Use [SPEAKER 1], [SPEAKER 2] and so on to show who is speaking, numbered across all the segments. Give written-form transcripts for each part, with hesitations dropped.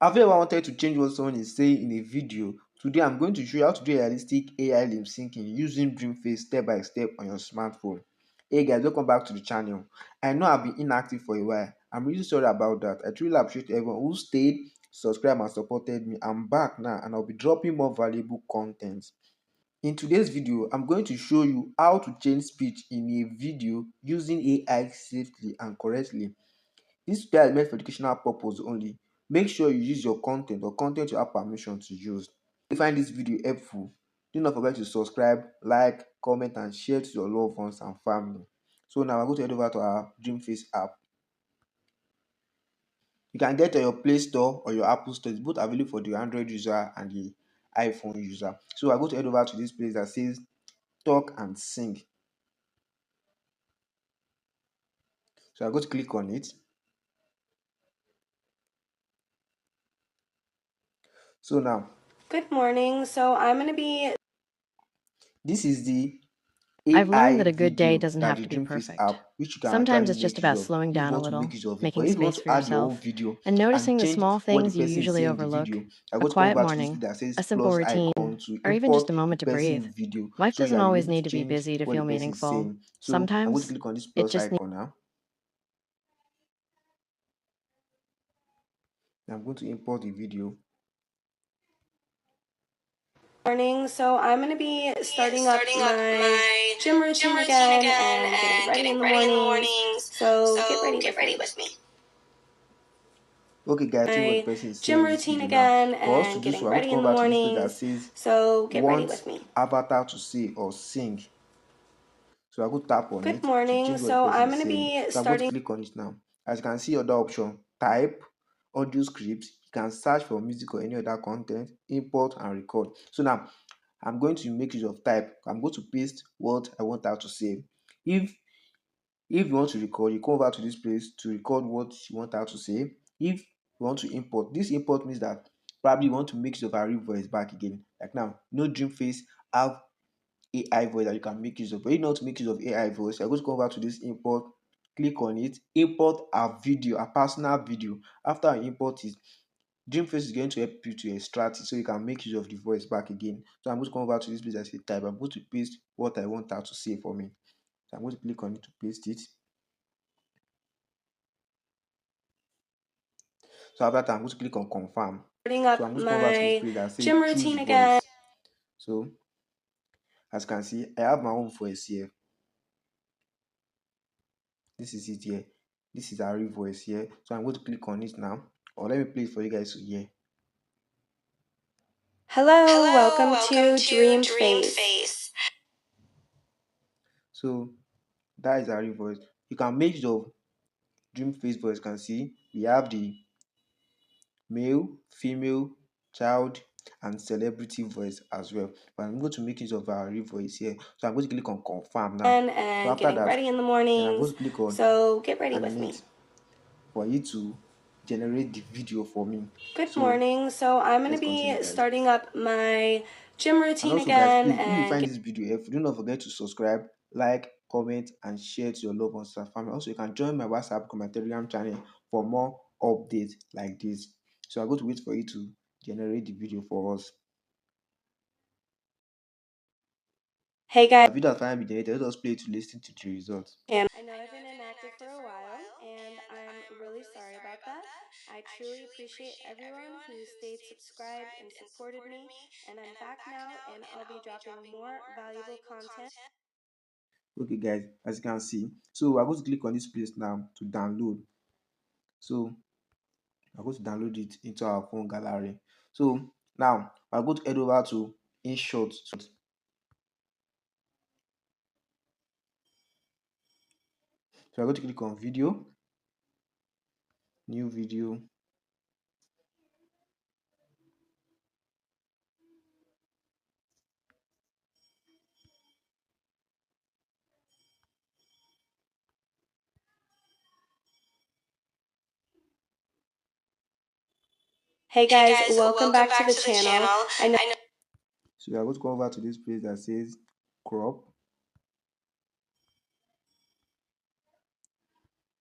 [SPEAKER 1] Have you ever wanted to change what someone is saying in a video? Today I'm going to show you how to do realistic AI lip syncing using Dreamface step by step on your smartphone. Hey guys, welcome back to the channel. I know I've been inactive for a while. I'm really sorry about that. I truly appreciate everyone who stayed, subscribed and supported me. I'm back now and I'll be dropping more valuable content. In today's video, I'm going to show you how to change speech in a video using AI safely and correctly. This tutorial is meant for educational purpose only. Make sure you use your content or content you have permission to use. If you find this video helpful, do not forget to subscribe, like, comment and share to your loved ones and family. So now I'm going to head over to our Dreamface app. You can get to your Play Store or your Apple Store. It's both available for the Android user and the iPhone user. So I'm going to head over to this place that says talk and sing. So I'm going to click on it. So now,
[SPEAKER 2] good morning. So I'm going to be...
[SPEAKER 1] This is the
[SPEAKER 3] I've learned
[SPEAKER 1] AI
[SPEAKER 3] that a good day
[SPEAKER 1] video
[SPEAKER 3] doesn't
[SPEAKER 1] that
[SPEAKER 3] have
[SPEAKER 1] the
[SPEAKER 3] to be
[SPEAKER 1] Dreamface
[SPEAKER 3] perfect.
[SPEAKER 1] app, which you can
[SPEAKER 3] Sometimes
[SPEAKER 1] actually
[SPEAKER 3] it's just
[SPEAKER 1] make use
[SPEAKER 3] about
[SPEAKER 1] of
[SPEAKER 3] slowing
[SPEAKER 1] if you
[SPEAKER 3] down a
[SPEAKER 1] want to make
[SPEAKER 3] little,
[SPEAKER 1] use of it. But
[SPEAKER 3] making
[SPEAKER 1] if you want
[SPEAKER 3] space
[SPEAKER 1] to
[SPEAKER 3] for
[SPEAKER 1] add your own
[SPEAKER 3] yourself,
[SPEAKER 1] video
[SPEAKER 3] and
[SPEAKER 1] and
[SPEAKER 3] noticing the
[SPEAKER 1] change
[SPEAKER 3] small
[SPEAKER 1] what the
[SPEAKER 3] things you
[SPEAKER 1] person is
[SPEAKER 3] usually
[SPEAKER 1] saying in the
[SPEAKER 3] overlook.
[SPEAKER 1] video, I
[SPEAKER 3] A
[SPEAKER 1] go to come
[SPEAKER 3] quiet
[SPEAKER 1] over to this
[SPEAKER 3] morning,
[SPEAKER 1] place that says
[SPEAKER 3] a simple
[SPEAKER 1] plus
[SPEAKER 3] routine,
[SPEAKER 1] icon to
[SPEAKER 3] or even just
[SPEAKER 1] import
[SPEAKER 3] a
[SPEAKER 1] the
[SPEAKER 3] moment to breathe.
[SPEAKER 1] person video,
[SPEAKER 3] Life
[SPEAKER 1] so you
[SPEAKER 3] doesn't
[SPEAKER 1] are
[SPEAKER 3] always
[SPEAKER 1] able to
[SPEAKER 3] need to be
[SPEAKER 1] change
[SPEAKER 3] busy to
[SPEAKER 1] what the
[SPEAKER 3] feel
[SPEAKER 1] person is
[SPEAKER 3] meaningful.
[SPEAKER 1] saying. So I'm going to
[SPEAKER 3] Sometimes
[SPEAKER 1] click on this
[SPEAKER 3] it
[SPEAKER 1] plus
[SPEAKER 3] just needs...
[SPEAKER 1] icon now. I'm going to import the video.
[SPEAKER 2] morning. So I'm going to be starting up my gym routine again and getting ready in the mornings. So get ready with me.
[SPEAKER 1] Okay guys, see what the
[SPEAKER 2] My
[SPEAKER 1] person is saying
[SPEAKER 2] gym
[SPEAKER 1] in this
[SPEAKER 2] routine
[SPEAKER 1] video now.
[SPEAKER 2] again
[SPEAKER 1] For us to
[SPEAKER 2] and
[SPEAKER 1] do so,
[SPEAKER 2] getting
[SPEAKER 1] I'm going to
[SPEAKER 2] ready
[SPEAKER 1] come
[SPEAKER 2] in the
[SPEAKER 1] over to this place that
[SPEAKER 2] mornings.
[SPEAKER 1] says
[SPEAKER 2] So get ready
[SPEAKER 1] want
[SPEAKER 2] with me.
[SPEAKER 1] avatar to say or sing. So I go tap on
[SPEAKER 2] Good
[SPEAKER 1] it to
[SPEAKER 2] morning.
[SPEAKER 1] change what the
[SPEAKER 2] So
[SPEAKER 1] person
[SPEAKER 2] I'm
[SPEAKER 1] is
[SPEAKER 2] going to
[SPEAKER 1] saying.
[SPEAKER 2] be
[SPEAKER 1] So I'm going to
[SPEAKER 2] starting...
[SPEAKER 1] click on it now. As you can see, other option, type, audio scripts. You can search for music or any other content, import and record. So now I'm going to make use of type. I'm going to paste what I want her to say. If you want to record, you come over to this place to record what you want her to say. If you want to import, this import means that probably you want to make use of our real voice back again. Like now, no Dreamface have AI voice that you can make use of. But you know how to make use of AI voice, you're going to come over to this import, click on it, import a video, a personal video. After I import it, Dreamface is going to help you to extract it so you can make use of the voice back again. So I'm going to come over to this place and say type. I'm going to paste what I want her to say for me. So I'm going to click on it to paste it. So after that, I'm going to click on confirm.
[SPEAKER 2] starting
[SPEAKER 1] So I'm
[SPEAKER 2] up
[SPEAKER 1] going to come over to this
[SPEAKER 2] my
[SPEAKER 1] place that says
[SPEAKER 2] gym
[SPEAKER 1] choose
[SPEAKER 2] routine again.
[SPEAKER 1] voice. So as you can see, I have my own voice here. This is it here. This is our real voice here. So I'm going to click on it now. Or let me play it for you guys to hear.
[SPEAKER 2] Hello, welcome to Dreamface.
[SPEAKER 1] So that is our real voice. You can make use of Dreamface voice. You can see we have the male, female, child, and celebrity voice as well. But I'm going to make use of our real voice here. So I'm going to click on confirm now. So
[SPEAKER 2] And
[SPEAKER 1] after
[SPEAKER 2] getting
[SPEAKER 1] that,
[SPEAKER 2] ready in the
[SPEAKER 1] then I'm going
[SPEAKER 2] mornings.
[SPEAKER 1] to click on
[SPEAKER 2] So get ready with me.
[SPEAKER 1] animate for you to generate the video for me.
[SPEAKER 2] Good
[SPEAKER 1] So
[SPEAKER 2] morning. So I'm going to
[SPEAKER 1] let's continue,
[SPEAKER 2] be
[SPEAKER 1] guys.
[SPEAKER 2] starting up my gym
[SPEAKER 1] And
[SPEAKER 2] routine
[SPEAKER 1] also, guys,
[SPEAKER 2] again
[SPEAKER 1] please, if you
[SPEAKER 2] and
[SPEAKER 1] find this video helpful, do not forget to subscribe, like, comment, and share to your loved ones and family. Also, you can join my WhatsApp or my Telegram channel for more updates like this. So I'm going to wait for you to generate the video for us.
[SPEAKER 2] hey guys.
[SPEAKER 1] The video has finally been generated. Let us play to listen to the results.
[SPEAKER 2] And I know I've been inactive for a while, and I'm really sorry about that. I truly appreciate everyone who stayed subscribed and supported me, and I'm back now, and I'll be dropping more valuable content.
[SPEAKER 1] Okay, guys, as you can see, so we're going to click on this place now to download. So we're going to download it into our phone gallery. So now we're going to head over to InShot. So we're going to click on video, new video.
[SPEAKER 2] Hey guys, welcome back to the channel. I know.
[SPEAKER 1] So we are going to go over to this place that says crop.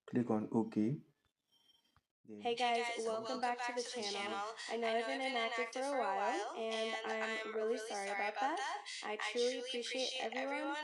[SPEAKER 1] Click on OK.
[SPEAKER 2] Hey guys, welcome back to the channel. I know I've been inactive for a while, and I'm really sorry about that. I truly appreciate everyone.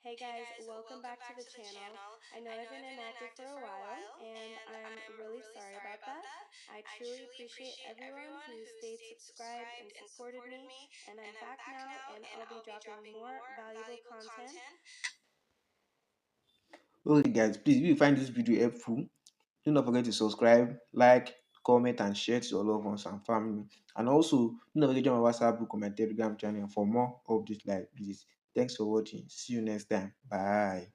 [SPEAKER 2] Hey guys, welcome back to the channel. I know I've been inactive for a while, and I'm really sorry about that. I truly appreciate everyone who stayed subscribed and supported me, and I'm back now, and I'll be dropping more valuable content.
[SPEAKER 1] Okay, guys, please, if you find this video helpful, do not forget to subscribe, like, comment, and share to your loved ones and family. And also, do not forget to join my WhatsApp group or my Telegram channel for more updates like this. Thanks for watching. See you next time. Bye.